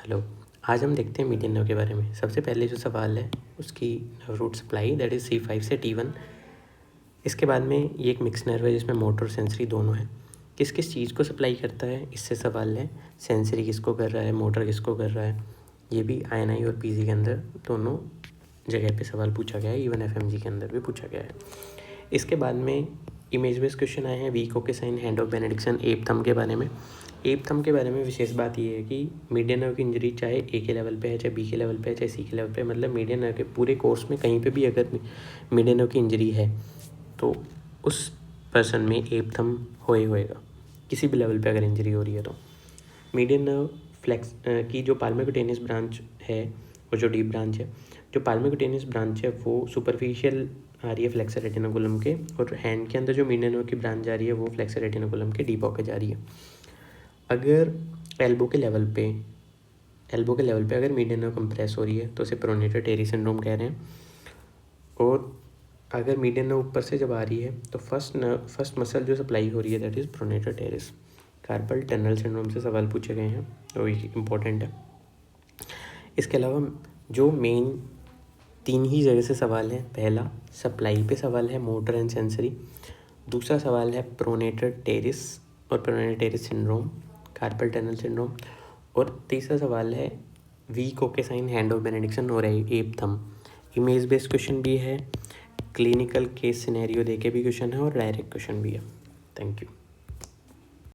Hello, आज हम देखते हैं मीडियन नर्व के बारे में। सबसे पहले जो सवाल है उसकी nerve root supply that is C5 से T1। इसके बाद में ये एक मिक्स नर्व है जिसमें मोटर और सेंसरी दोनों है। किस किस चीज़ को सप्लाई करता है इससे सवाल है। सेंसरी किसको कर रहा है, मोटर किसको कर रहा है, ये भी INI और PG के अंदर दोनों जगह पे सवाल पूछा गया है। इवन FMG के अंदर भी पूछा गया है। इसके बाद में इमेज बेस्ड क्वेश्चन आए हैं। Weak okay sign, hand of benediction, ape thumb के बारे में। एप थंब के बारे में विशेष बात ये है कि मीडियन नर्व की इंजरी चाहे ए के लेवल पे है, चाहे बी के लेवल पे है, चाहे सी के लेवल पे है, मतलब मीडियन नर्व के पूरे कोर्स में कहीं पे भी अगर मीडियन नर्व की इंजरी है तो उस पर्सन में एप थंब होएगा, किसी भी लेवल पे अगर इंजरी हो रही है तो। मीडियन नर्व फ्लेक्स की जो पाल्मोक्यूटेनियस ब्रांच है और जो डीप ब्रांच है, जो पाल्मोक्यूटेनियस ब्रांच है वो सुपरफिशियल आ रही है फ्लेक्सर रेटिनाकुलम के, और हैंड के अंदर जो मीडियन नर्व की ब्रांच जा रही है वो फ्लेक्सर रेटिनाकुलम के डीप होकर जा रही है। अगर एल्बो के लेवल पे अगर मीडियन नर्व कंप्रेस हो रही है तो उसे प्रोनेटर टेरी सिंड्रोम कह रहे हैं। और अगर मीडियन नर्व ऊपर से जब आ रही है तो फर्स्ट मसल जो सप्लाई हो रही है that is pronator teres. Carpel tunnel syndrome से सवाल पूछे गए हैं तो ये इम्पोर्टेंट है। इसके अलावा जो मेन 3 ही जगह से सवाल है, पहला सप्लाई पे सवाल है, मोटर एंड सेंसरी। दूसरा सवाल है प्रोनेटर टेरिस और pronator teres syndrome, carpal tunnel syndrome. और तीसरा सवाल है weak okay sign, hand of benediction और ape thumb. Image based question भी है, क्लिनिकल केस सिनेरियो देके भी क्वेश्चन है और डायरेक्ट क्वेश्चन भी है। Thank you.